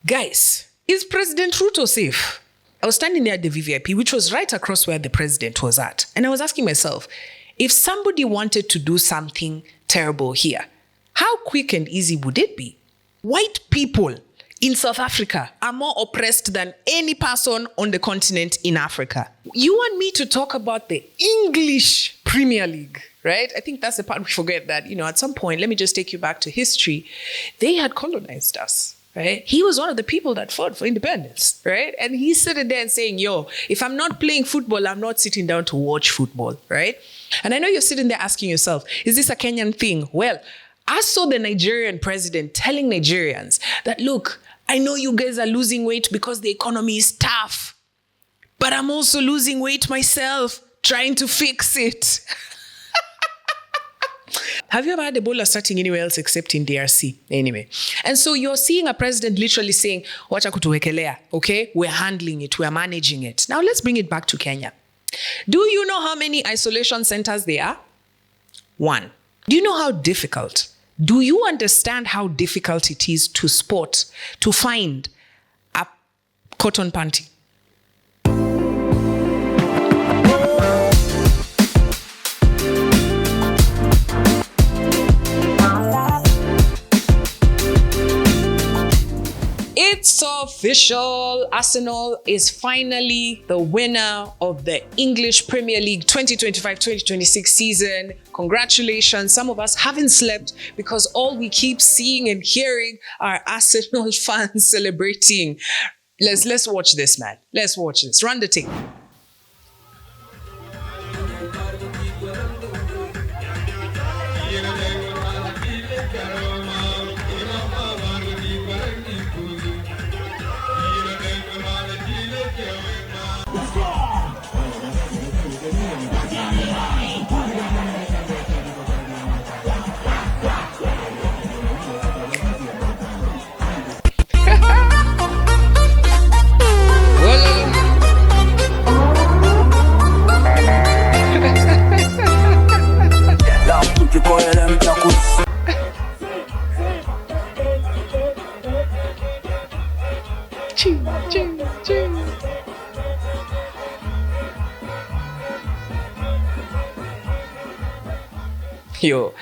Guys, is President Ruto safe? I was standing there at the VVIP, which was right across where the president was at. And I was asking myself, if somebody wanted to do something terrible here, how quick and easy would it be? White people in South Africa are more oppressed than any person on the continent in Africa. You want me to talk about the English Premier League, right? I think that's the part we forget that, at some point, let me just take you back to history. They had colonized us. Right? He was one of the people that fought for independence, right? And he's sitting there and saying, if I'm not playing football, I'm not sitting down to watch football, right? And I know you're sitting there asking yourself, is this a Kenyan thing? Well, I saw the Nigerian president telling Nigerians that, look, I know you guys are losing weight because the economy is tough, but I'm also losing weight myself, trying to fix it. Have you ever had Ebola starting anywhere else except in DRC? Anyway. And so you're seeing a president literally saying, wacha kutuwekelea, okay? We're handling it, we're managing it. Now let's bring it back to Kenya. Do you know how many isolation centers there are? 1. Do you know how difficult? Do you understand how difficult it is to find a cotton panty? It's official. Arsenal is finally the winner of the English Premier League 2025-2026 season. Congratulations. Some of us haven't slept because all we keep seeing and hearing are Arsenal fans celebrating. Let's watch this, man. Let's watch this. Run the tape. Yo,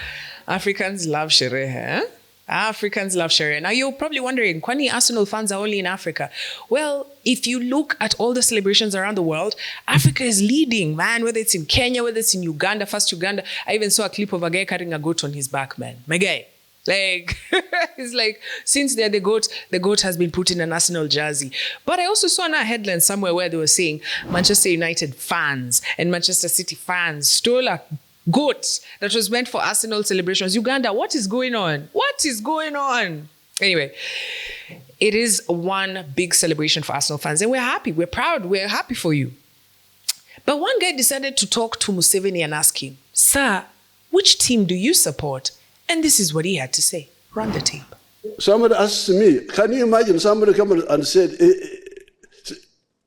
Africans love sherehe, eh? Africans love sherehe. Now you're probably wondering, kwani Arsenal fans are only in Africa? Well, if you look at all the celebrations around the world, Africa is leading, man. Whether it's in Kenya, whether it's in Uganda, first Uganda. I even saw a clip of a guy carrying a goat on his back, man. My guy. Like, it's like, since they're the goat has been put in an Arsenal jersey. But I also saw a headline somewhere where they were saying Manchester United fans and Manchester City fans stole a goat that was meant for Arsenal celebrations. Uganda, what is going on? What is going on? Anyway, it is one big celebration for Arsenal fans. And we're happy. We're proud. We're happy for you. But one guy decided to talk to Museveni and ask him, sir, which team do you support? And this is what he had to say. Run the tape. Somebody asked me, can you imagine somebody come and said, Mr.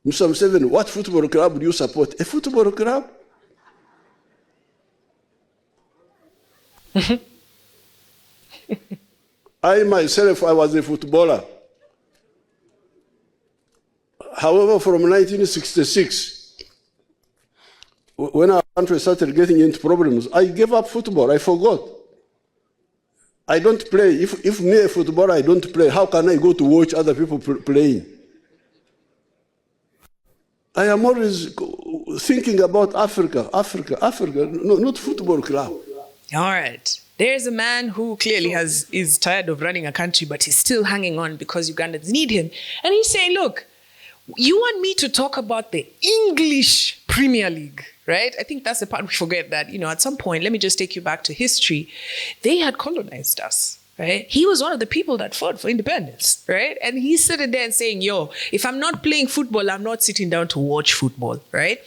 Museveni, what football club do you support? A football club? I myself, I was a footballer. However, from 1966, when our country started getting into problems, I gave up football. I forgot. I don't play. If me, a footballer, I don't play, how can I go to watch other people playing? I am always thinking about Africa, no, not football club. All right. There's a man who clearly is tired of running a country, but he's still hanging on because Ugandans need him. And he's saying, look, you want me to talk about the English Premier League, right? I think that's the part we forget that, at some point, let me just take you back to history. They had colonized us, right? He was one of the people that fought for independence, right? And he's sitting there and saying, if I'm not playing football, I'm not sitting down to watch football, right?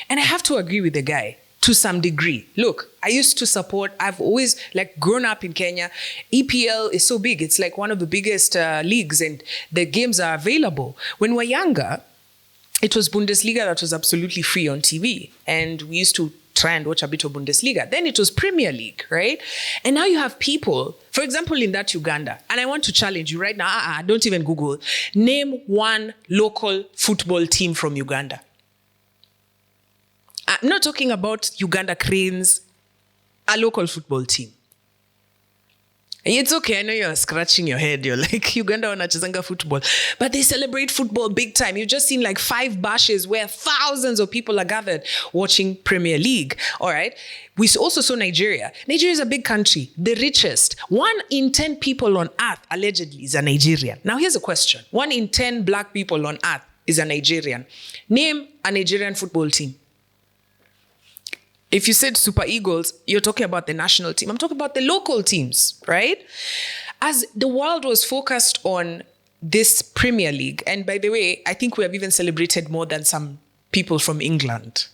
And I have to agree with the guy. To some degree. Look, I used to support, I've always grown up in Kenya. EPL is so big. It's like one of the biggest leagues and the games are available. When we were younger, it was Bundesliga that was absolutely free on TV. And we used to try and watch a bit of Bundesliga. Then it was Premier League, right? And now you have people, for example, in that Uganda, and I want to challenge you right now, don't even Google, name one local football team from Uganda. I'm not talking about Uganda Cranes, a local football team. It's okay, I know you're scratching your head. You're like, Uganda wanachezanga football. But they celebrate football big time. You've just seen like 5 bashes where thousands of people are gathered watching Premier League. All right. We also saw Nigeria. Nigeria is a big country, the richest. 1 in 10 people on earth, allegedly, is a Nigerian. Now, here's a question. 1 in 10 black people on earth is a Nigerian. Name a Nigerian football team. If you said Super Eagles, you're talking about the national team. I'm talking about the local teams, right? As the world was focused on this Premier League, and by the way, I think we have even celebrated more than some people from England.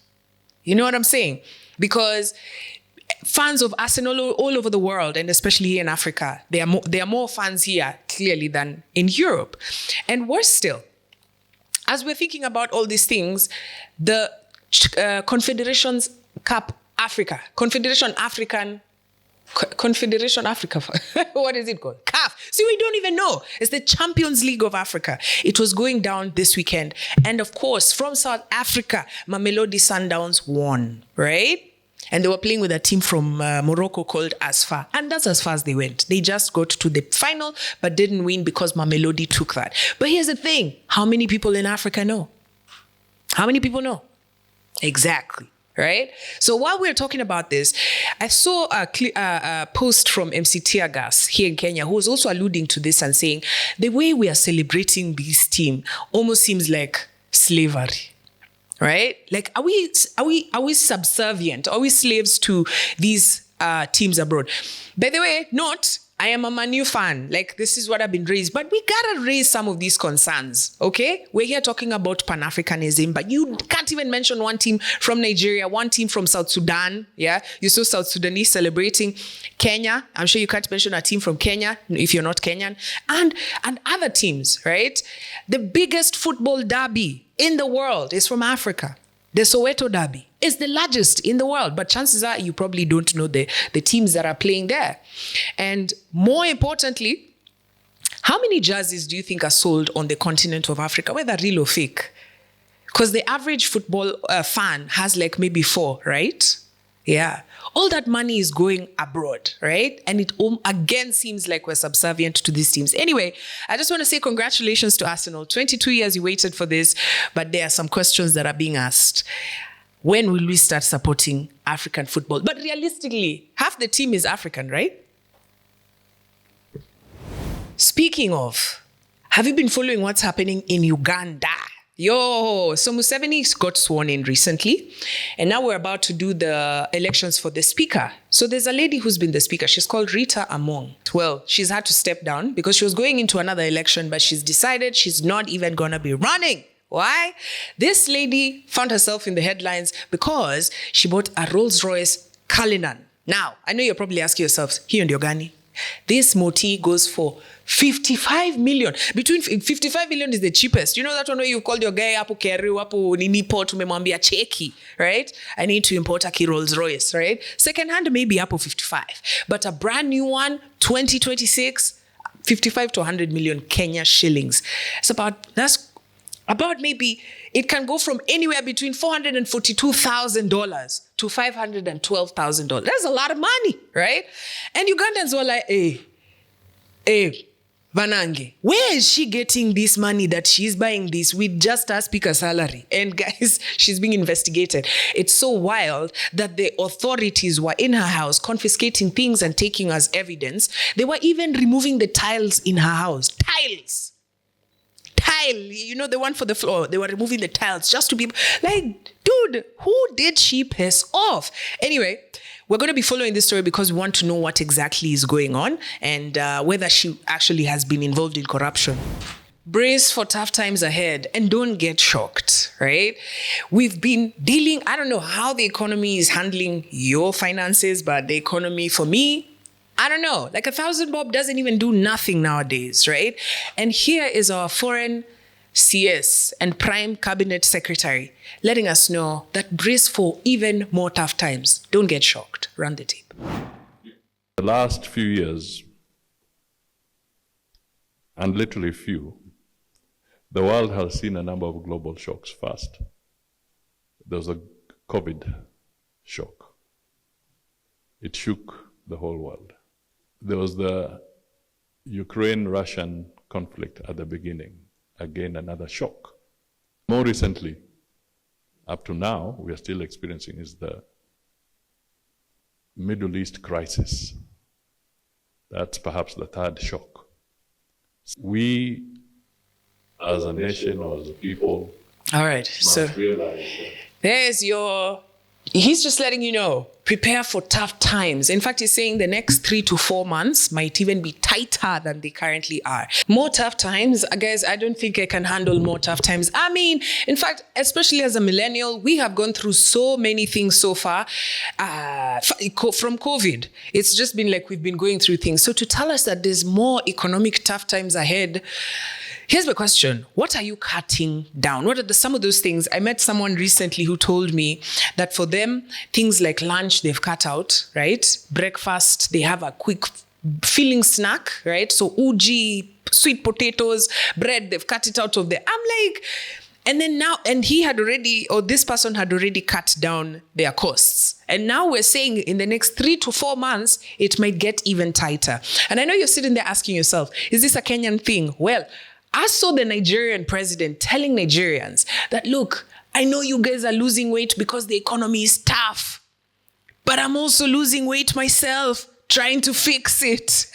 You know what I'm saying? Because fans of Arsenal all over the world, and especially here in Africa, there are more fans here, clearly, than in Europe. And worse still, as we're thinking about all these things, the Confederations Cup Africa, Confederation Africa, what is it called? CAF. See, we don't even know. It's the Champions League of Africa. It was going down this weekend. And of course, from South Africa, Mamelodi Sundowns won, right? And they were playing with a team from Morocco called Asfar. And that's as far as they went. They just got to the final, but didn't win because Mamelodi took that. But here's the thing. How many people in Africa know? How many people know? Exactly. Right? So while we're talking about this, I saw a post from MC Teargas here in Kenya, who was also alluding to this and saying, the way we are celebrating this team almost seems like slavery. Right? Like, are we subservient? Are we slaves to these teams abroad? By the way, I am a Man U fan. Like, this is what I've been raised. But we gotta raise some of these concerns, okay? We're here talking about Pan-Africanism, but you can't even mention one team from Nigeria, one team from South Sudan, yeah? You saw South Sudanese celebrating Kenya. I'm sure you can't mention a team from Kenya if you're not Kenyan. And other teams, right? The biggest football derby in the world is from Africa. The Soweto Derby is the largest in the world, but chances are you probably don't know the teams that are playing there. And more importantly, how many jerseys do you think are sold on the continent of Africa, whether real or fake? Because the average football fan has like maybe 4, right? Yeah. All that money is going abroad, right? And it again seems like we're subservient to these teams. Anyway, I just want to say congratulations to Arsenal. 22 years you waited for this, but there are some questions that are being asked. When will we start supporting African football? But realistically, half the team is African, right? Speaking of, have you been following what's happening in Uganda? So Museveni got sworn in recently, and now we're about to do the elections for the speaker. So there's a lady who's been the speaker. She's called Rita Among. Well, she's had to step down because she was going into another election, but she's decided she's not even going to be running. Why? This lady found herself in the headlines because she bought a Rolls-Royce Cullinan. Now, I know you're probably asking yourselves, here in Diogani, this moti goes for 55 million. Between 55 million is the cheapest. You know that one where you called your guy, hapo Keru, hapo Iniitt, umemwambia cheki, right? I need to import a Rolls Royce, right? Second hand, maybe hapo 55. But a brand new one, 2026, 55 to 100 million Kenya shillings. That's about maybe, it can go from anywhere between $442,000 to $512,000. That's a lot of money, right? And Ugandans were like, hey, Vanange, where is she getting this money that she's buying this with just her speaker salary? And guys, she's being investigated. It's so wild that the authorities were in her house confiscating things and taking as evidence. They were even removing the tiles in her house. Tiles, you know, the one for the floor. They were removing the tiles just to be like, dude, who did she piss off? Anyway, we're going to be following this story because we want to know what exactly is going on and whether she actually has been involved in corruption. Brace for tough times ahead and don't get shocked, right? We've been dealing, I don't know how the economy is handling your finances, but the economy for me, I don't know, like 1,000 bob doesn't even do nothing nowadays, right? And here is our foreign CS, and Prime Cabinet Secretary, letting us know that brace for even more tough times. Don't get shocked. Run the tape. The last few years, and literally few, the world has seen a number of global shocks first. There was a COVID shock. It shook the whole world. There was the Ukraine-Russian conflict at the beginning. Again, another shock. More recently, up to now, we are still experiencing is the Middle East crisis. That's perhaps the third shock. We, as a nation or as a people, all right, so realize there's he's just letting you know, prepare for tough times. In fact, he's saying the next 3 to 4 months might even be tighter than they currently are. More tough times, guys, I don't think I can handle more tough times. I mean, in fact, especially as a millennial, we have gone through so many things so far from COVID. It's just been like we've been going through things. So to tell us that there's more economic tough times ahead, here's the question. What are you cutting down? What are some of those things? I met someone recently who told me that for them, things like lunch, they've cut out, right? Breakfast, they have a quick filling snack, right? So uji, sweet potatoes, bread, they've cut it out of there. I'm like, and then now, and he had already, or this person had already cut down their costs. And now we're saying in the next 3 to 4 months, it might get even tighter. And I know you're sitting there asking yourself, is this a Kenyan thing? Well, I saw the Nigerian president telling Nigerians that, look, I know you guys are losing weight because the economy is tough, but I'm also losing weight myself, trying to fix it.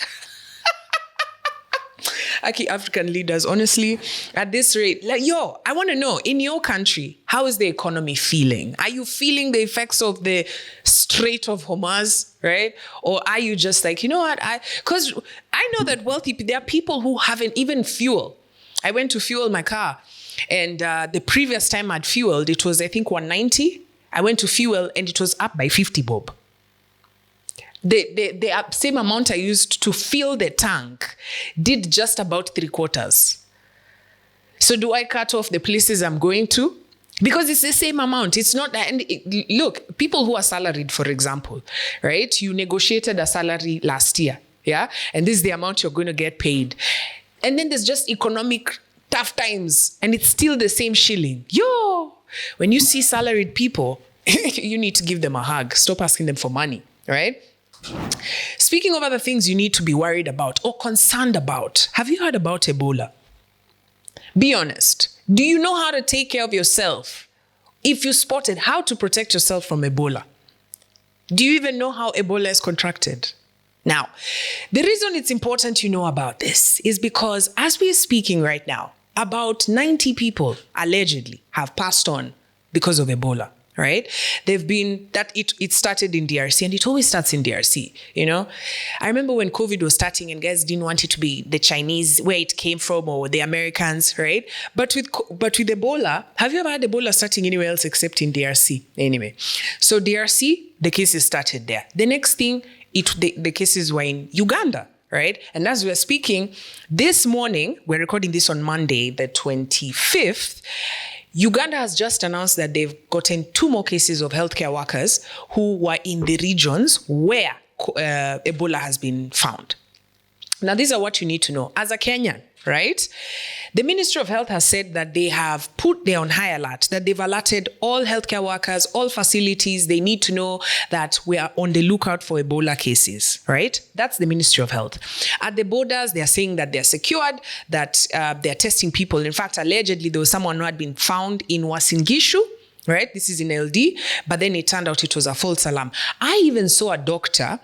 Aki African leaders, honestly, at this rate, like, I want to know, in your country, how is the economy feeling? Are you feeling the effects of the Strait of Hormuz, right? Or are you just like, you know what? Because I know that there are people who haven't even fuel. I went to fuel my car, and the previous time I'd fueled, it was, I think, 190. I went to fuel, and it was up by 50 bob. The same amount I used to fill the tank did just about 3/4. So do I cut off the places I'm going to? Because it's the same amount. It's not, look, people who are salaried, for example, right? You negotiated a salary last year, yeah? And this is the amount you're going to get paid. And then there's just economic tough times, and it's still the same shilling. When you see salaried people, you need to give them a hug. Stop asking them for money, right? Speaking of other things you need to be worried about or concerned about, have you heard about Ebola? Be honest. Do you know how to take care of yourself? If you spotted, how to protect yourself from Ebola? Do you even know how Ebola is contracted? Now, the reason it's important you know about this is because as we're speaking right now, about 90 people allegedly have passed on because of Ebola, right? It started in DRC, and it always starts in DRC, you know? I remember when COVID was starting and guys didn't want it to be the Chinese, where it came from, or the Americans, right? But with Ebola, have you ever had Ebola starting anywhere else except in DRC? Anyway, so DRC, the cases started there. The next thing, the cases were in Uganda, right? And as we're speaking, this morning, we're recording this on Monday, the 25th, Uganda has just announced that they've gotten 2 more cases of healthcare workers who were in the regions where Ebola has been found. Now, these are what you need to know. As a Kenyan, right? The Ministry of Health has said that they're on high alert, that they've alerted all healthcare workers, all facilities. They need to know that we are on the lookout for Ebola cases, right? That's the Ministry of Health. At the borders, they're saying that they're secured, that they're testing people. In fact, allegedly, there was someone who had been found in Uasin Gishu, right? This is in LD, but then it turned out it was a false alarm. I even saw a doctor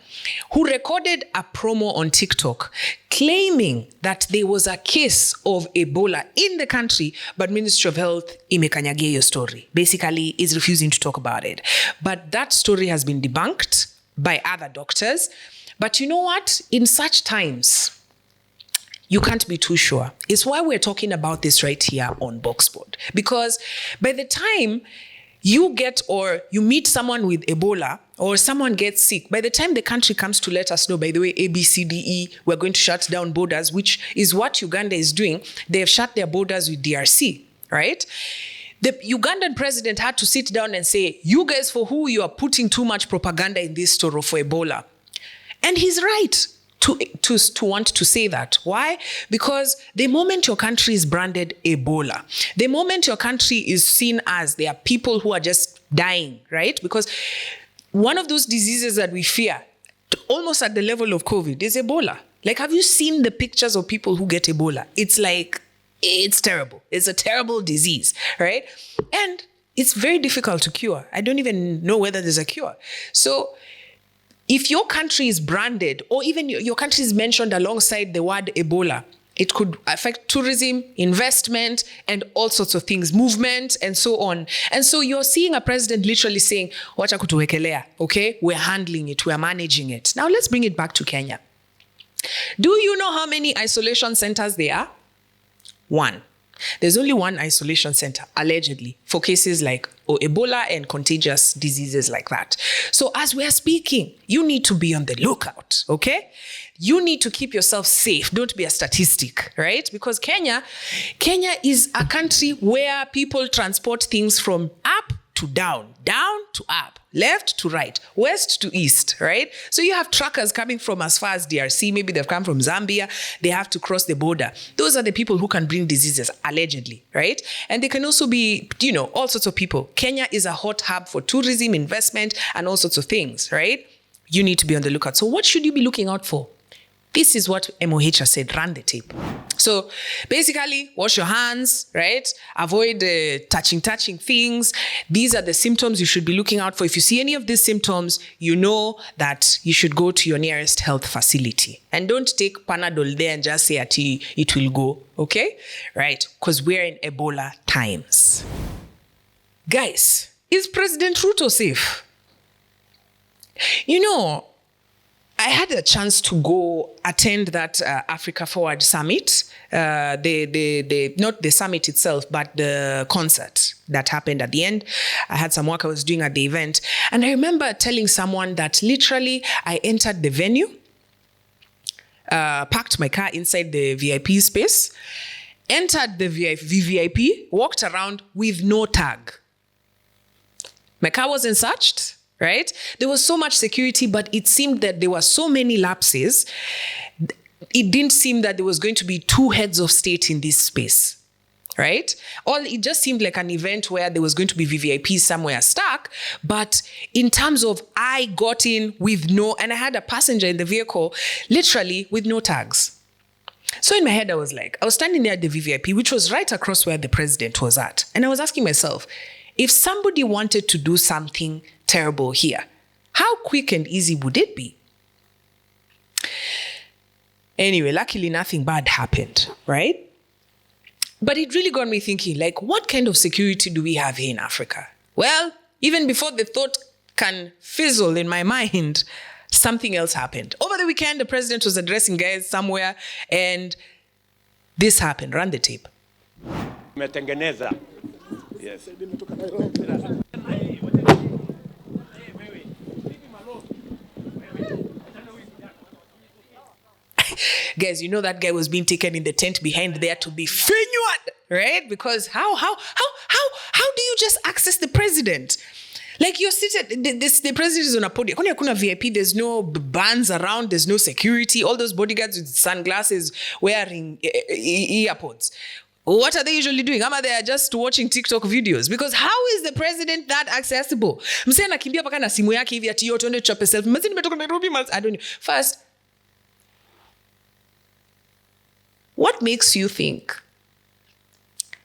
who recorded a promo on TikTok claiming that there was a case of Ebola in the country, but Ministry of Health imekanyagia your story. Basically, is refusing to talk about it. But that story has been debunked by other doctors. But you know what? In such times, you can't be too sure. It's why we're talking about this right here on Boxboard. Because by the time you get or you meet someone with Ebola or someone gets sick, by the time the country comes to let us know, by the way, A, B, C, D, E, we're going to shut down borders, which is what Uganda is doing. They have shut their borders with DRC, right? The Ugandan president had to sit down and say, you guys, for who you are putting too much propaganda in this story for Ebola. And he's right to want to say that. Why? Because the moment your country is branded Ebola, the moment your country is seen as there are people who are just dying, right? Because one of those diseases that we fear, almost at the level of COVID, is Ebola. Like, have you seen the pictures of people who get Ebola? It's like, it's terrible. It's a terrible disease, right? And it's very difficult to cure. I don't even know whether there's a cure. So if your country is branded, or even your country is mentioned alongside the word Ebola, it could affect tourism, investment, and all sorts of things, movement, and so on. And so you're seeing a president literally saying, wacha kutuwekelea, okay? We're handling it, we're managing it. Now let's bring it back to Kenya. Do you know how many isolation centers there are? 1. There's only 1 isolation center, allegedly, for cases like Ebola and contagious diseases like that. So as we're speaking, you need to be on the lookout, okay? You need to keep yourself safe. Don't be a statistic, right? Because Kenya is a country where people transport things from up to down, down to up, left to right, west to east, right? So you have truckers coming from as far as DRC, maybe they've come from Zambia, they have to cross the border. Those are the people who can bring diseases, allegedly, right? And they can also be, all sorts of people. Kenya is a hot hub for tourism, investment, and all sorts of things, right? You need to be on the lookout. So what should you be looking out for? This is what MOH has said, run the tape. So basically, wash your hands, right? Avoid touching things. These are the symptoms you should be looking out for. If you see any of these symptoms, you know that you should go to your nearest health facility. And don't take Panadol there and just say it will go, okay? Right, because we're in Ebola times. Guys, is President Ruto safe? I had a chance to go attend that Africa Forward Summit, not the summit itself, but the concert that happened at the end. I had some work I was doing at the event. And I remember telling someone that literally I entered the venue, parked my car inside the VIP space, entered the VVIP, walked around with no tag. My car wasn't searched. Right? There was so much security, but it seemed that there were so many lapses. It didn't seem that there was going to be 2 heads of state in this space, right? It just seemed like an event where there was going to be VVIPs somewhere stuck. But in terms of, I got in with and I had a passenger in the vehicle, literally with no tags. So in my head, I was standing there at the VVIP, which was right across where the president was at. And I was asking myself, if somebody wanted to do something terrible here, how quick and easy would it be? Anyway, luckily nothing bad happened, right? But it really got me thinking, what kind of security do we have here in Africa? Well, even before the thought can fizzle in my mind, something else happened. Over the weekend, the president was addressing guys somewhere, and this happened. Run the tape. Metengeneza. Yes. Guys, that guy was being taken in the tent behind there to be finuad, right? Because how do you just access the president? You're seated, the president is on a podium. Kuna VIP, there's no bands around, there's no security, all those bodyguards with sunglasses wearing earpods. What are they usually doing? They are just watching TikTok videos. Because how is the president that accessible? Msee anakimbia paka na simu yake hivi ati yote ndio chop yourself. Msee nimetoka Nairobi, I don't know. First, what makes you think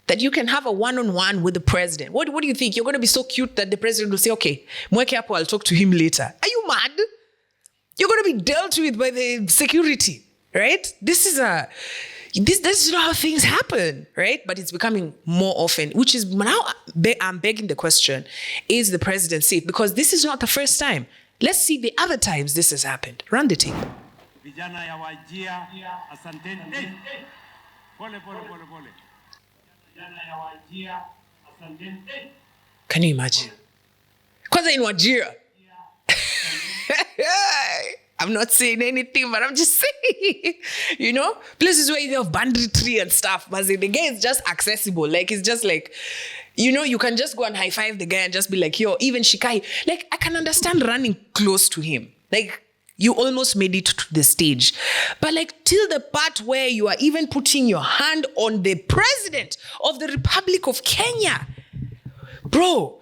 that you can have a one-on-one with the president? What do you think? You're going to be so cute that the president will say, okay, mweke hapo, I'll talk to him later. Are you mad? You're going to be dealt with by the security, right? This is not how things happen, right? But it's becoming more often, which is now I'm begging the question, is the president safe? Because this is not the first time. Let's see the other times this has happened. Run the tape. Vijana ya Wajia, asanteni. Pole. Vijana ya Wajia, asanteni. Can you imagine? Kwanza in Wajir. I'm not saying anything, but I'm just saying, you know, places where you have banditry and stuff, but the guy is just accessible. Like, it's just like, you know, you can just go and high five the guy and just be like, yo, even Shikai. Like, I can understand running close to him. Like, you almost made it to the stage. But like, till the part where you are even putting your hand on the president of the Republic of Kenya. Bro,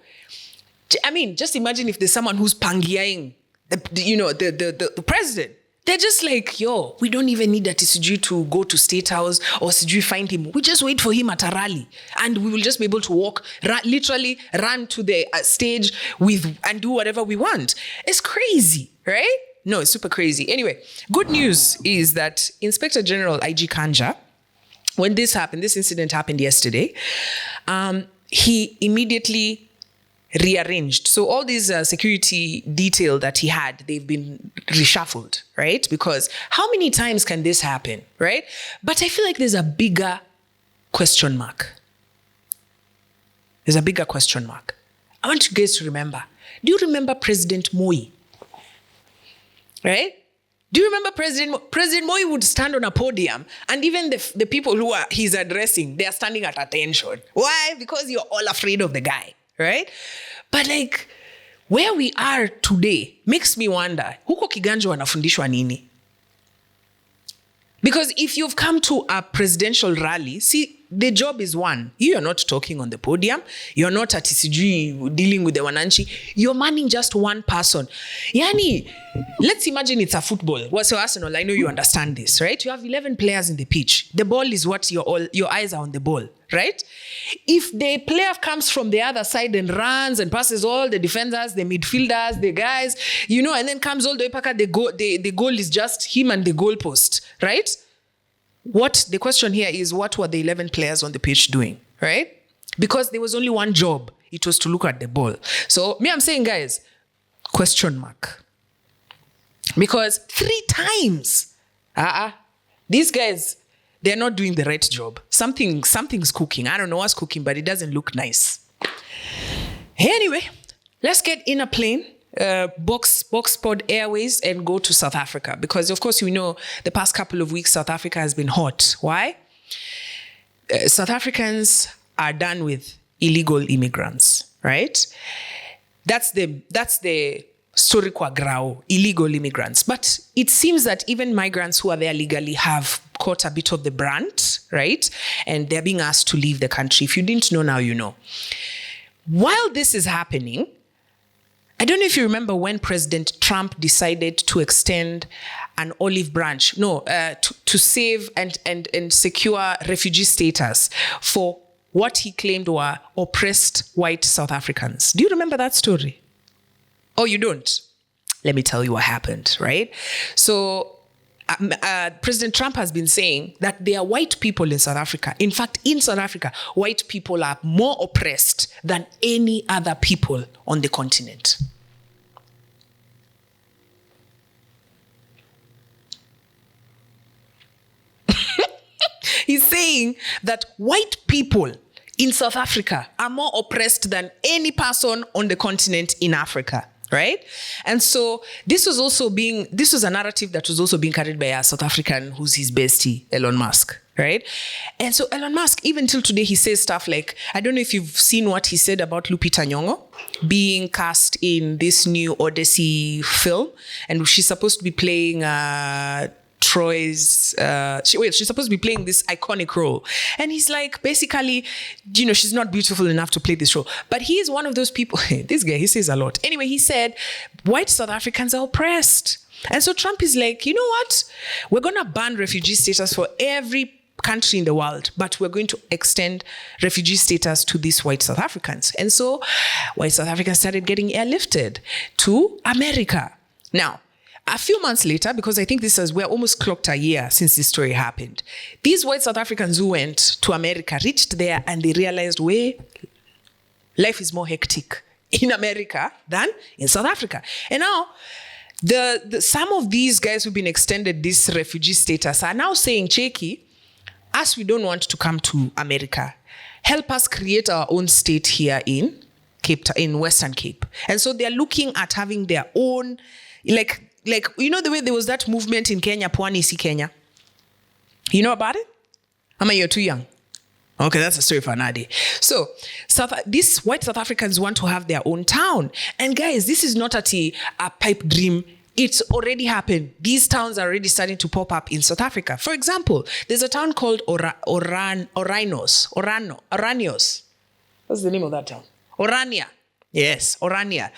I mean, just imagine if there's someone who's pangiaing the president. They're just like, yo, we don't even need that Sijui to go to State House or Sijui find him. We just wait for him at a rally and we will just be able to walk, literally run to the stage and do whatever we want. It's crazy, right? No, it's super crazy. Anyway, good news is that Inspector General IG Kanja, when this incident happened yesterday, he immediately rearranged. So all these security detail that he had, they've been reshuffled, right? Because how many times can this happen, right? But I feel like there's a bigger question mark. There's a bigger question mark. I want you guys to remember. Do you remember President Moi? Right? Do you remember President Moi would stand on a podium and even the people who he's addressing, they are standing at attention. Why? Because you're all afraid of the guy. Right? But like, where we are today makes me wonder, huko Kiganjo wanafundishwa nini? Because if you've come to a presidential rally, see, the job is one. You are not talking on the podium. You're not at TCG dealing with the wananchi. You're manning just one person. Yani, let's imagine it's a football. What's your Arsenal? I know you understand this, right? You have 11 players in the pitch. The ball is what your eyes are on the ball, right? If the player comes from the other side and runs and passes all the defenders, the midfielders, the guys, you know, and then comes all the way back at the goal is just him and the goalpost, right? What the question here is, what were the 11 players on the pitch doing, right? Because there was only one job. It was to look at the ball. So I'm saying, guys, question mark. Because 3 times, these guys, they're not doing the right job. Something's cooking. I don't know what's cooking, but it doesn't look nice. Anyway, let's get in a plane. Box Pod Airways and go to South Africa, because of course, you know, the past couple of weeks South Africa has been hot. Why? South Africans are done with illegal immigrants, right? That's the story kwa grau, illegal immigrants. But it seems that even migrants who are there legally have caught a bit of the brunt, right? And they're being asked to leave the country. If you didn't know, now you know. While this is happening, I don't know if you remember when President Trump decided to extend an olive branch, to save and secure refugee status for what he claimed were oppressed white South Africans. Do you remember that story? Oh, you don't? Let me tell you what happened, right? So President Trump has been saying that there are white people in South Africa. In fact, in South Africa, white people are more oppressed than any other people on the continent. He's saying that white people in South Africa are more oppressed than any person on the continent in Africa. Right? And so this was a narrative that was also being carried by a South African who's his bestie, Elon Musk. Right? And so Elon Musk, even till today, he says stuff like, I don't know if you've seen what he said about Lupita Nyong'o being cast in this new Odyssey film. And she's supposed to be playing she's supposed to be playing this iconic role. And he's like, basically, you know, she's not beautiful enough to play this role. But he is one of those people, this guy, he says a lot. Anyway, he said, white South Africans are oppressed. And so Trump is like, you know what? We're going to ban refugee status for every country in the world, but we're going to extend refugee status to these white South Africans. And so white South Africans started getting airlifted to America. Now, a few months later, because I think we're almost clocked a year since this story happened, these white South Africans who went to America reached there and they realized, life is more hectic in America than in South Africa. And now, some of these guys who've been extended this refugee status are now saying, Cheki, us, we don't want to come to America. Help us create our own state here in Western Cape. And so they're looking at having their own, like, like, you know the way there was that movement in Kenya, Pwani si Kenya? You know about it? You're too young. Okay, that's a story for another day. So, these white South Africans want to have their own town. And guys, this is not a pipe dream. It's already happened. These towns are already starting to pop up in South Africa. For example, there's a town called Oranios. What's the name of that town? Orania. Yes, Orania.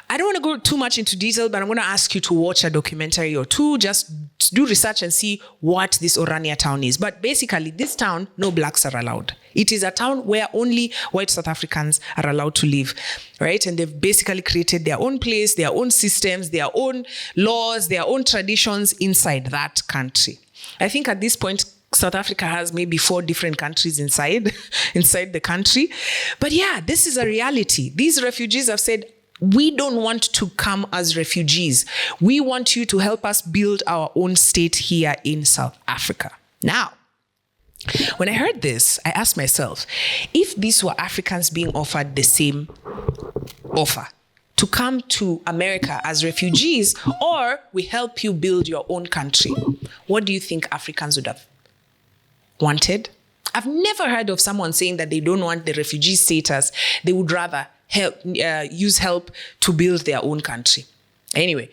I don't want to go too much into detail, but I'm going to ask you to watch a documentary or two, just do research and see what this Orania town is. But basically, this town, no blacks are allowed. It is a town where only white South Africans are allowed to live, right? And they've basically created their own place, their own systems, their own laws, their own traditions inside that country. I think at this point, South Africa has maybe 4 different countries inside the country. But yeah, this is a reality. These refugees have said, we don't want to come as refugees. We want you to help us build our own state here in South Africa. Now, when I heard this, I asked myself, if these were Africans being offered the same offer, to come to America as refugees, or we help you build your own country, what do you think Africans would have wanted? I've never heard of someone saying that they don't want the refugee status. They would rather use help to build their own country. Anyway,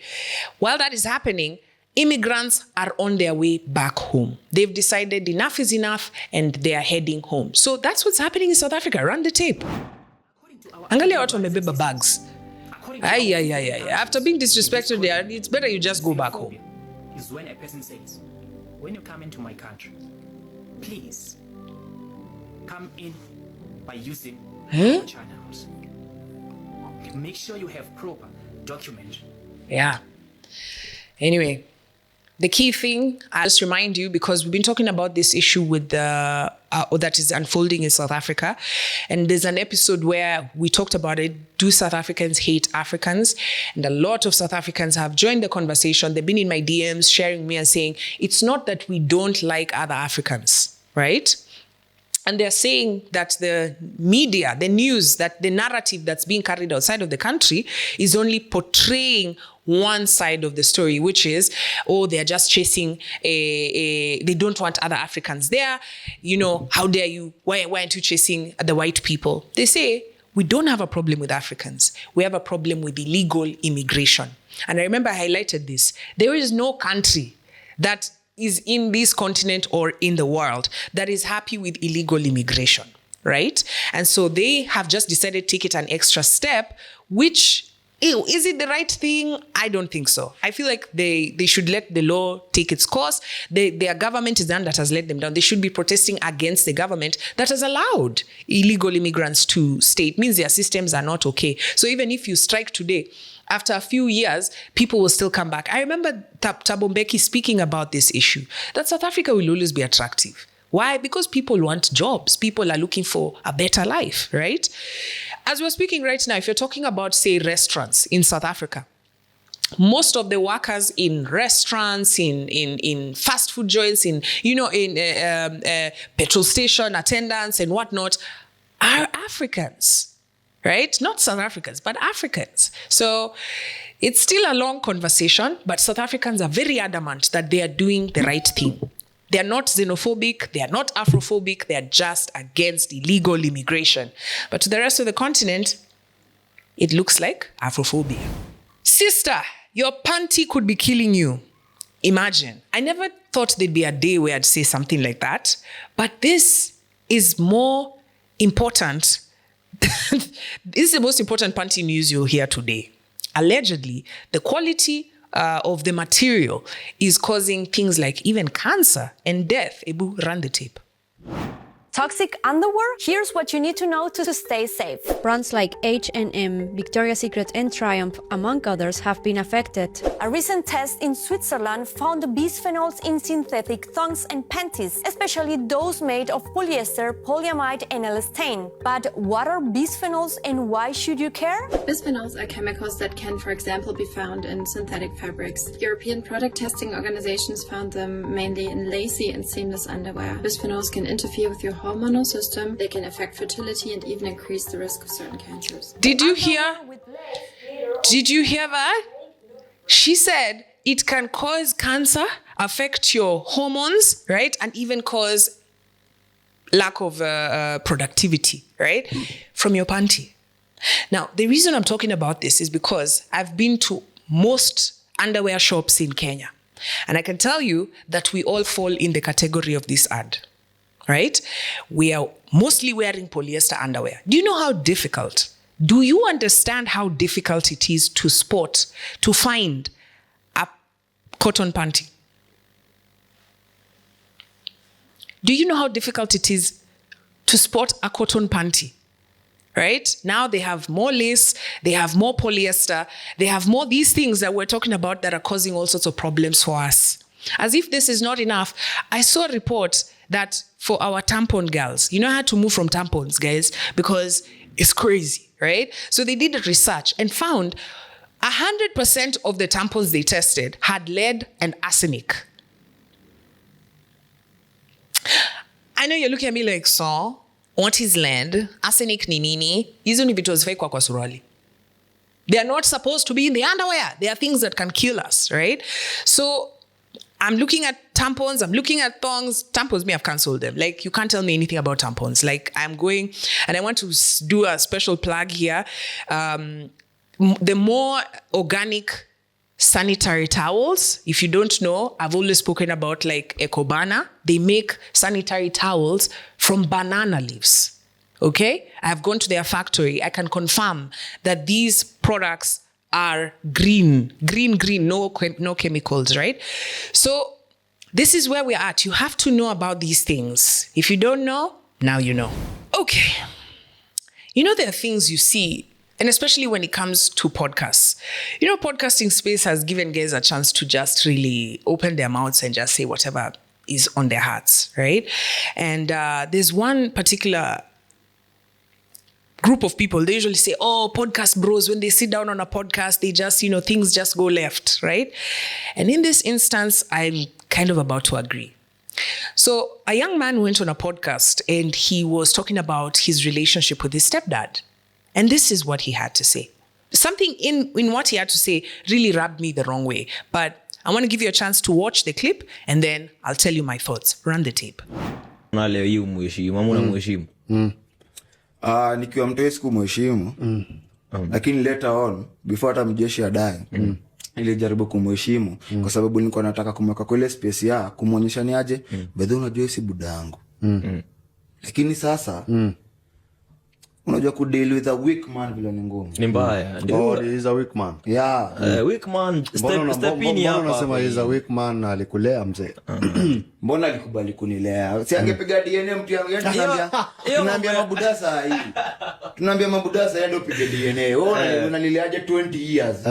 while that is happening, immigrants are on their way back home. They've decided enough is enough and they are heading home. So that's what's happening in South Africa. Run the tape. Angalia watu wamebeba bags. After being disrespected there, it's better you just go back home. Is when a person says, when you come into my country, please come in by using channels. Make sure you have proper document. Yeah. Anyway, the key thing, I'll just remind you, because we've been talking about this issue with that is unfolding in South Africa. And there's an episode where we talked about it. Do South Africans hate Africans? And a lot of South Africans have joined the conversation. They've been in my DMs sharing me and saying, it's not that we don't like other Africans, right? And they're saying that the media, the news, that the narrative that's being carried outside of the country is only portraying one side of the story, which is, they're just chasing they don't want other Africans there. You know, how dare you? Why aren't you chasing the white people? They say, we don't have a problem with Africans. We have a problem with illegal immigration. And I remember I highlighted this. There is no country that is in this continent or in the world that is happy with illegal immigration, right? And so they have just decided to take it an extra step, which, is it the right thing? I don't think so. I feel like they should let the law take its course. Their government is the one that has let them down. They should be protesting against the government that has allowed illegal immigrants to stay. It means their systems are not okay. So even if you strike today, after a few years, people will still come back. I remember Thabo Mbeki speaking about this issue, that South Africa will always be attractive. Why? Because people want jobs. People are looking for a better life, right? As we're speaking right now, if you're talking about, say, restaurants in South Africa, most of the workers in restaurants, in fast food joints, in petrol station attendants and whatnot are Africans. Right? Not South Africans, but Africans. So it's still a long conversation, but South Africans are very adamant that they are doing the right thing. They are not xenophobic. They are not Afrophobic. They are just against illegal immigration. But to the rest of the continent, it looks like Afrophobia. Sister, your panty could be killing you. Imagine. I never thought there'd be a day where I'd say something like that, but this is more important. This is the most important panty news you'll hear today. Allegedly, the quality of the material is causing things like even cancer and death. Ebu, run the tape. Toxic underwear? Here's what you need to know to stay safe. Brands like H&M, Victoria's Secret and Triumph, among others, have been affected. A recent test in Switzerland found bisphenols in synthetic thongs and panties, especially those made of polyester, polyamide and elastane. But what are bisphenols and why should you care? Bisphenols are chemicals that can, for example, be found in synthetic fabrics. European product testing organizations found them mainly in lacy and seamless underwear. Bisphenols can interfere with your hormonal system, they can affect fertility and even increase the risk of certain cancers. Did you hear that? She said it can cause cancer, affect your hormones, right? And even cause lack of productivity, right? From your panty. Now, the reason I'm talking about this is because I've been to most underwear shops in Kenya. And I can tell you that we all fall in the category of this ad, right? We are mostly wearing polyester underwear. Do you know how difficult? Do you understand how difficult it is to find a cotton panty? Do you know how difficult it is to spot a cotton panty? Right? Now they have more lace, they have more polyester, they have more these things that we're talking about that are causing all sorts of problems for us. As if this is not enough, I saw a report that for our tampon girls, I had to move from tampons, guys, because it's crazy, right? So they did a research and found 100% of the tampons they tested had lead and arsenic. I know you're looking at me like, so what is lead? Arsenic ni nini? Hizo ni vitu hazifai kwa suruali. They are not supposed to be in the underwear. They are things that can kill us, right? So I'm looking at tampons, I'm looking at thongs. Tampons, I've cancelled them. Like, you can't tell me anything about tampons. Like, I'm going, and I want to do a special plug here. The more organic sanitary towels, if you don't know, I've always spoken about like Ecobana. They make sanitary towels from banana leaves. Okay? I've gone to their factory. I can confirm that these products are green, no chemicals, right? So this is where we're at. You have to know about these things. If you don't know, now you know. Okay. There are things you see, and especially when it comes to podcasts. Podcasting space has given guys a chance to just really open their mouths and just say whatever is on their hearts, right? And there's one particular group of people, they usually say, oh, podcast bros, when they sit down on a podcast, they just, things just go left, right? And in this instance, I'm kind of about to agree. So a young man went on a podcast and he was talking about his relationship with his stepdad. And this is what he had to say. Something in what he had to say really rubbed me the wrong way. But I want to give you a chance to watch the clip and then I'll tell you my thoughts. Run the tape. Nikiwa mtoi siku mheshimu, lakini later on, before hata mjeshi adae, nilijaribu kumheshimu kwa sababu nilikuwa nataka kumweka kwa ile space ya kumuonyesha ni aje, bedhi unajua si buda yangu. Lakini sasa unajua ku deal with a weak man vile ni ngumu. Ni mbaya. Oh, he is a weak man. Yeah. Weak man step in hapa. Mbona unasema he is a weak man, alikulea mzee? Mbona alikubali kunilea? Si angepiga DNA mtu yangu tunaambia mabudasa hii. Tunaambia mabudasa yeye ndio pige DNA. Wewe unanileaje 20 years?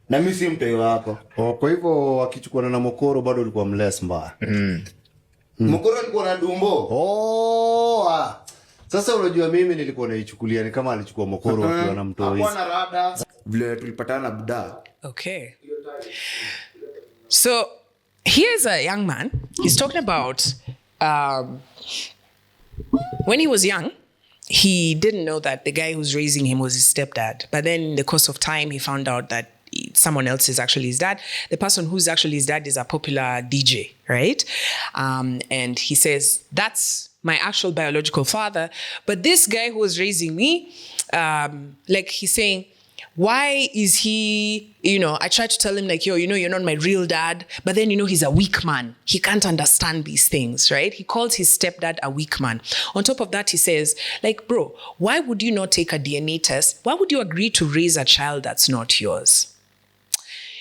Na mimi si mtoi wako. Kwa hivyo akichukua na Mokoro bado ulikuwa mless mbaya. Mokoro alikuwa na dumbo. Sasa unajua mimi nilikuwa naichukulia ni kama alichukua Mokoro akiwa na mtoi. Hapana rada. Vile tulipatana buda. Okay. So here's a young man. He's talking about when he was young, he didn't know that the guy who's raising him was his stepdad. But then in the course of time, he found out that someone else is actually his dad. The person who's actually his dad is a popular DJ, right? And he says, that's my actual biological father. But this guy who was raising me, like he's saying, why is he, I tried to tell him like, you're not my real dad. But then, he's a weak man. He can't understand these things, right? He calls his stepdad a weak man. On top of that, he says, like, bro, why would you not take a DNA test? Why would you agree to raise a child that's not yours?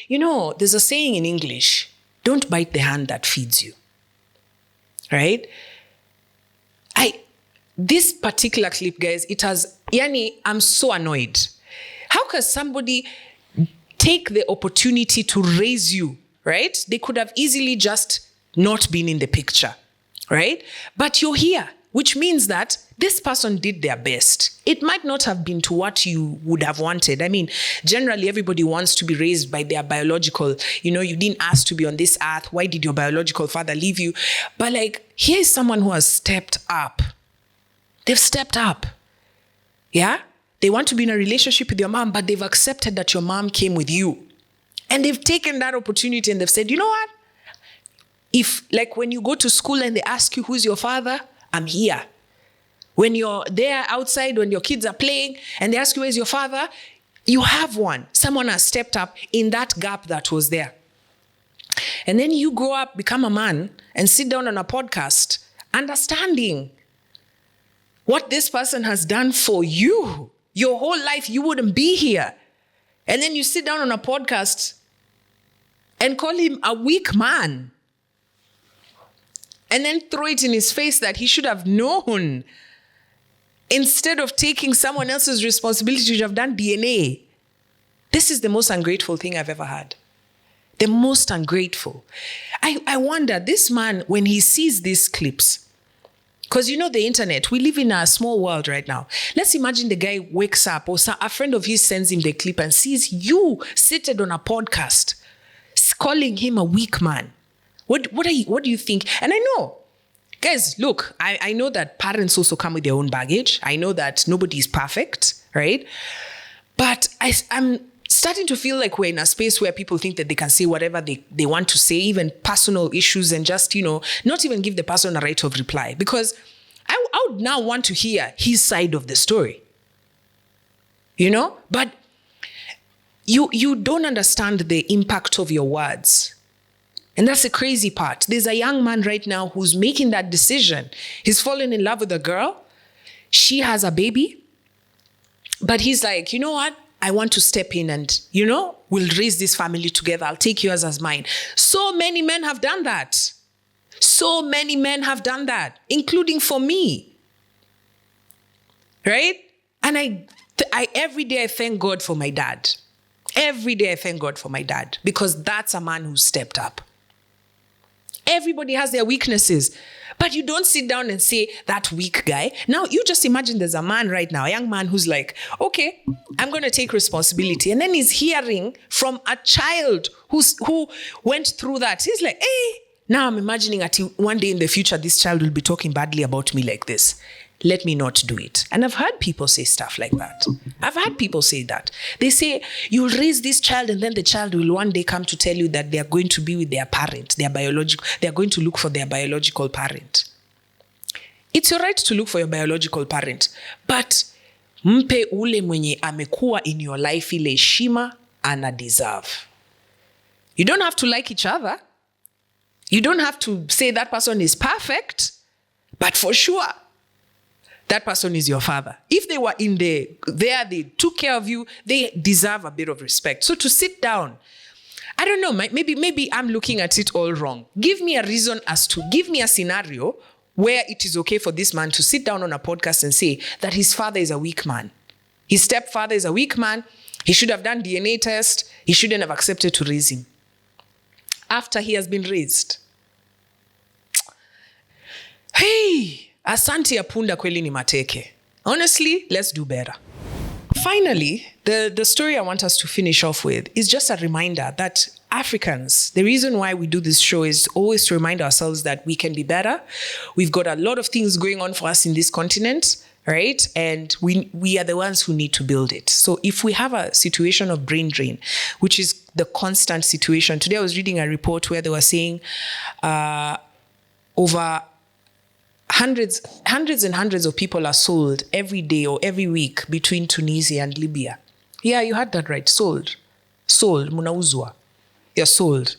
There's a saying in English, don't bite the hand that feeds you, right? This particular clip, guys, I'm so annoyed. How can somebody take the opportunity to raise you, right? They could have easily just not been in the picture, right? But you're here, which means that this person did their best. It might not have been to what you would have wanted. I mean, generally, everybody wants to be raised by their biological, you didn't ask to be on this earth. Why did your biological father leave you? But here is someone who has stepped up. They've stepped up. Yeah? They want to be in a relationship with your mom, but they've accepted that your mom came with you. And they've taken that opportunity and they've said, you know what? If, like, when you go to school and they ask you, who's your father? I'm here. When you're there outside, when your kids are playing and they ask you, where's your father? You have one. Someone has stepped up in that gap that was there. And then you grow up, become a man, and sit down on a podcast, understanding what this person has done for you. Your whole life, you wouldn't be here. And then you sit down on a podcast and call him a weak man. And then throw it in his face that he should have known. Instead of taking someone else's responsibility to have done DNA. This is the most ungrateful thing I've ever had. The most ungrateful. I wonder, this man, when he sees these clips, because you know the internet, we live in a small world right now. Let's imagine the guy wakes up or a friend of his sends him the clip and sees you seated on a podcast, calling him a weak man. What do you think? And I know, guys, look, I know that parents also come with their own baggage. I know that nobody is perfect, right? But I'm starting to feel like we're in a space where people think that they can say whatever they want to say, even personal issues, and just, not even give the person a right of reply. Because I would now want to hear his side of the story. But you don't understand the impact of your words. And that's the crazy part. There's a young man right now who's making that decision. He's fallen in love with a girl. She has a baby. But he's like, you know what? I want to step in and, we'll raise this family together. I'll take yours as mine. So many men have done that. So many men have done that, including for me. Right? And I every day I thank God for my dad. Every day I thank God for my dad, because that's a man who stepped up. Everybody has their weaknesses, but you don't sit down and say, that weak guy. Now, you just imagine there's a man right now, a young man who's like, okay, I'm going to take responsibility. And then he's hearing from a child who went through that. He's like, hey, now I'm imagining that one day in the future, this child will be talking badly about me like this. Let me not do it. And I've heard people say stuff like that. I've heard people say that. They say, you'll raise this child and then the child will one day come to tell you that they're going to be with their parent, they're going to look for their biological parent. It's your right to look for your biological parent, but mpe ule mwenye amekuwa in your life ile heshima ana deserve. You don't have to like each other. You don't have to say that person is perfect, but for sure, that person is your father. If they were there, they took care of you, they deserve a bit of respect. So to sit down, I don't know, maybe I'm looking at it all wrong. Give me a reason give me a scenario where it is okay for this man to sit down on a podcast and say that his father is a weak man. His stepfather is a weak man. He should have done DNA test. He shouldn't have accepted to raise him after he has been raised. Hey! Asante ya punda kweli ni mateke. Honestly, let's do better. Finally, the story I want us to finish off with is just a reminder that Africans, the reason why we do this show is always to remind ourselves that we can be better. We've got a lot of things going on for us in this continent, right? And we are the ones who need to build it. So if we have a situation of brain drain, which is the constant situation. Today I was reading a report where they were saying over hundreds and hundreds of people are sold every day or every week between Tunisia and Libya. Yeah, you heard that right. Sold, munauzwa. You're sold.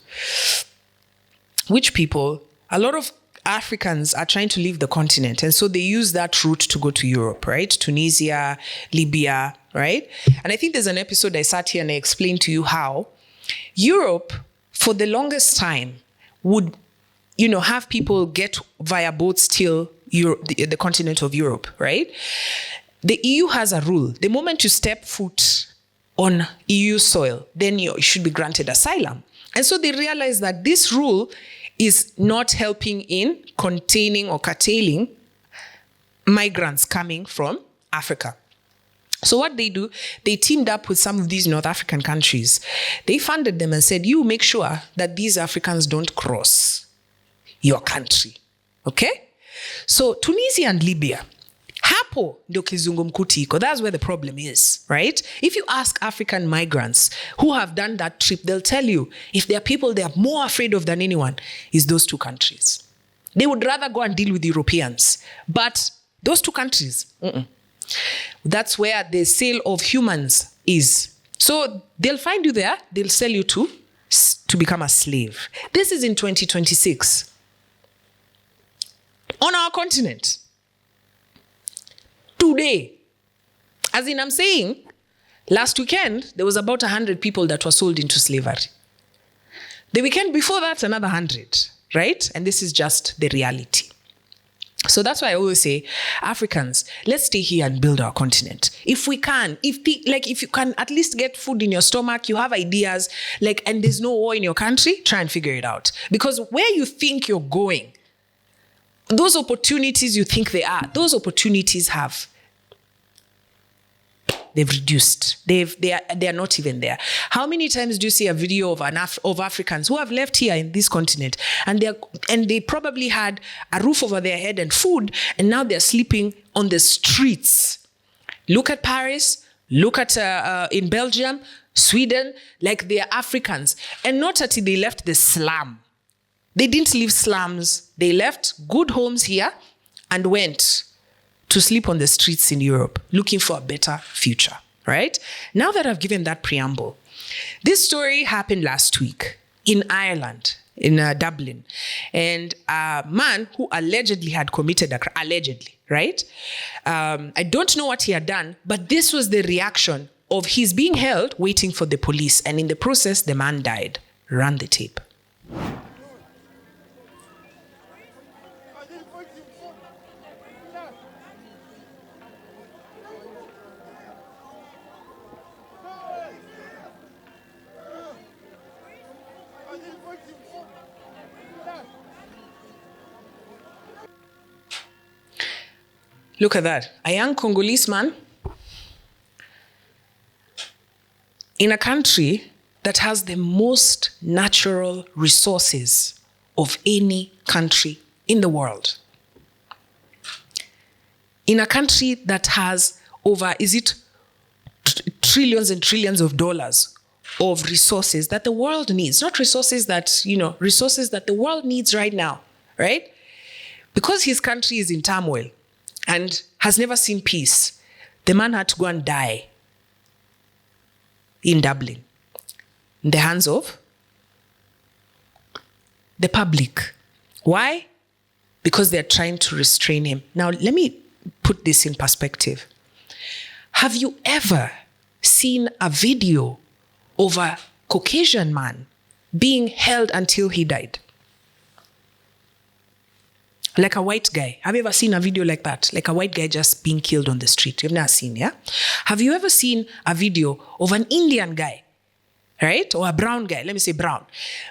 Which people, a lot of Africans are trying to leave the continent. And so they use that route to go to Europe, right? Tunisia, Libya, right? And I think there's an episode I sat here and I explained to you how Europe, for the longest time, would have people get via boats till Europe, the continent of Europe, right? The EU has a rule. The moment you step foot on EU soil, then you should be granted asylum. And so they realize that this rule is not helping in containing or curtailing migrants coming from Africa. So what they do, they teamed up with some of these North African countries. They funded them and said, you make sure that these Africans don't cross your country. Okay? So Tunisia and Libya Hapo ndio kizungumkuti iko. That's where the problem is, right? If you ask African migrants who have done that trip, they'll tell you if there are people they are more afraid of than anyone is those two countries. They would rather go and deal with Europeans. But those two countries, that's where the sale of humans is. So they'll find you there, they'll sell you to become a slave. This is in 2026. On our continent. Today. As in, I'm saying, last weekend, there was about 100 people that were sold into slavery. The weekend before that, another 100, right? And this is just the reality. So that's why I always say, Africans, let's stay here and build our continent. If we can, if you can at least get food in your stomach, you have ideas, and there's no war in your country, try and figure it out. Because where you think you're going, those opportunities you think they are, those opportunities they've reduced. They are not even there. How many times do you see a video of Africans who have left here in this continent and they probably had a roof over their head and food, and now they're sleeping on the streets? Look at Paris. Look at in Belgium, Sweden. They are Africans, and not until they left the slum. They didn't leave slums. They left good homes here and went to sleep on the streets in Europe, looking for a better future, right? Now that I've given that preamble, this story happened last week in Ireland, in Dublin. And a man who allegedly had committed a crime, allegedly, right? I don't know what he had done, but this was the reaction of his being held, waiting for the police. And in the process, the man died. Run the tape. Look at that. A young Congolese man in a country that has the most natural resources of any country in the world. In a country that has over, trillions and trillions of dollars of resources that the world needs. Not resources that, resources that the world needs right now, right? Because his country is in turmoil and has never seen peace, the man had to go and die in Dublin, in the hands of the public. Why? Because they're trying to restrain him. Now, let me put this in perspective. Have you ever seen a video of a Caucasian man being held until he died? Like a white guy. Have you ever seen a video like that? Like a white guy just being killed on the street. You've never seen, yeah? Have you ever seen a video of an Indian guy, right? Or a brown guy, let me say brown,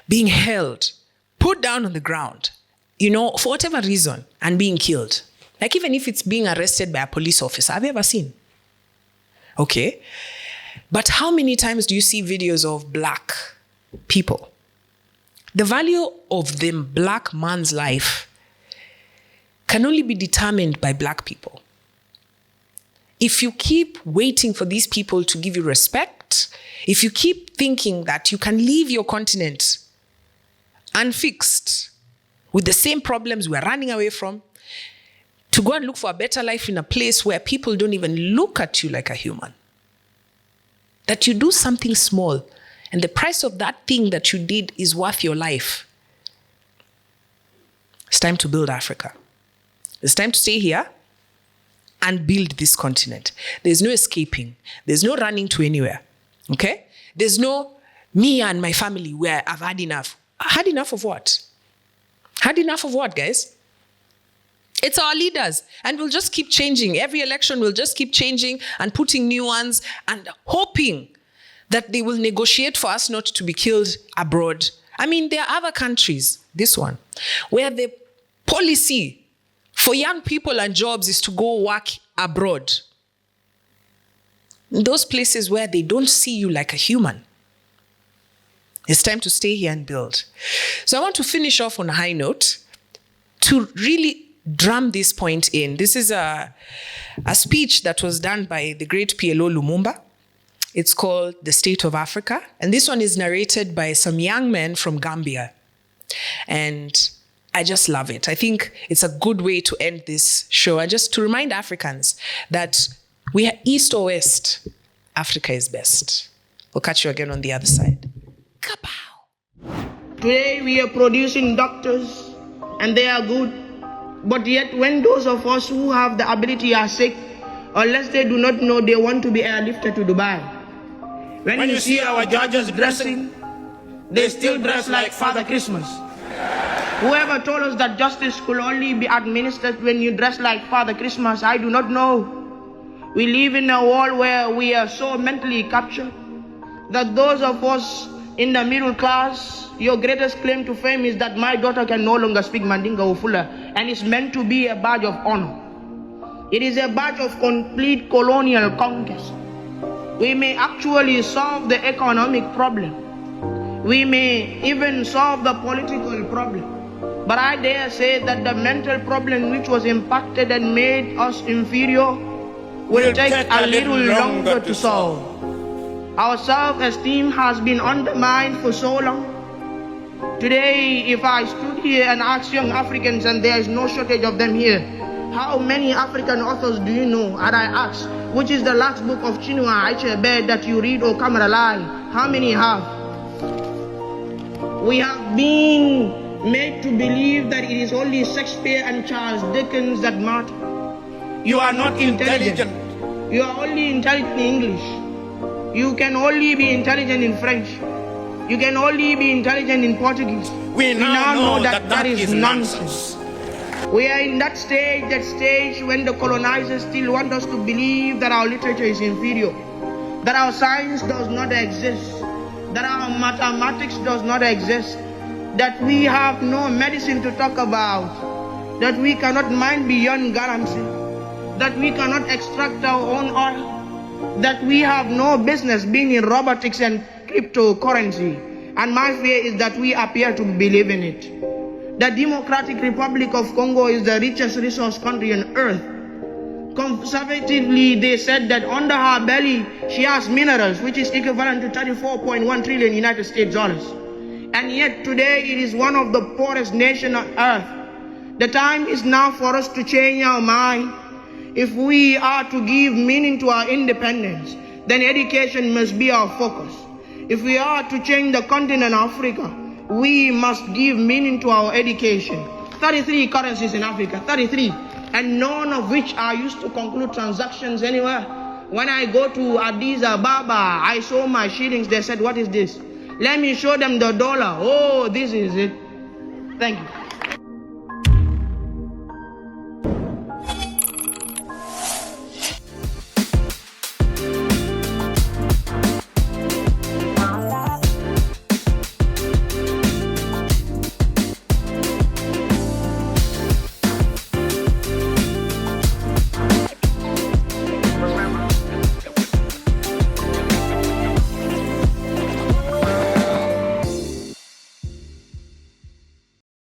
being held, put down on the ground, for whatever reason, and being killed? Like even if it's being arrested by a police officer. Have you ever seen? Okay. But how many times do you see videos of black people? The value of the black man's life can only be determined by black people. If you keep waiting for these people to give you respect, if you keep thinking that you can leave your continent unfixed with the same problems we're running away from, to go and look for a better life in a place where people don't even look at you like a human, that you do something small and the price of that thing that you did is worth your life, it's time to build Africa. It's time to stay here and build this continent. There's no escaping. There's no running to anywhere. Okay? There's no me and my family where I've had enough. Had enough of what? Had enough of what, guys? It's our leaders. And we'll just keep changing. Every election will just keep changing and putting new ones and hoping that they will negotiate for us not to be killed abroad. I mean, there are other countries, this one, where the policy for young people and jobs is to go work abroad. In those places where they don't see you like a human. It's time to stay here and build. So I want to finish off on a high note to really drum this point in. This is a speech that was done by the great PLO Lumumba. It's called The State of Africa. And this one is narrated by some young men from Gambia. And I just love it. I think it's a good way to end this show. And just to remind Africans that we are east or west, Africa is best. We'll catch you again on the other side. Kapow! Today we are producing doctors and they are good. But yet when those of us who have the ability are sick, unless they do not know, they want to be airlifted to Dubai. When you see our judges dressing, they still dress like Father Christmas. Whoever told us that justice could only be administered when you dress like Father Christmas, I do not know. We live in a world where we are so mentally captured that those of us in the middle class, your greatest claim to fame is that my daughter can no longer speak Mandinka or Fula, and it's meant to be a badge of honor. It is a badge of complete colonial conquest. We may actually solve the economic problem. We may even solve the political problem. But I dare say that the mental problem which was impacted and made us inferior will take a little longer to solve. Our self-esteem has been undermined for so long. Today, if I stood here and asked young Africans, and there is no shortage of them here, how many African authors do you know? And I ask, which is the last book of Chinua Achebe that you read or come alive? How many have? We have been made to believe that it is only Shakespeare and Charles Dickens that matter. You are not intelligent. You are only intelligent in English. You can only be intelligent in French. You can only be intelligent in Portuguese. We now know that is nonsense. We are in that stage when the colonizers still want us to believe that our literature is inferior, that our science does not exist, that our mathematics does not exist, that we have no medicine to talk about, that we cannot mine beyond Galamsey, that we cannot extract our own oil, that we have no business being in robotics and cryptocurrency. And my fear is that we appear to believe in it. The Democratic Republic of Congo is the richest resource country on earth. Conservatively, they said that under her belly, she has minerals, which is equivalent to 34.1 trillion United States dollars. And yet today, it is one of the poorest nations on earth. The time is now for us to change our mind. If we are to give meaning to our independence, then education must be our focus. If we are to change the continent Africa, we must give meaning to our education. 33 currencies in Africa, 33, and none of which are used to conclude transactions anywhere. When I go to Addis Ababa, I saw my shillings. They said, "What is this?" Let me show them the dollar. Oh, this is it. Thank you.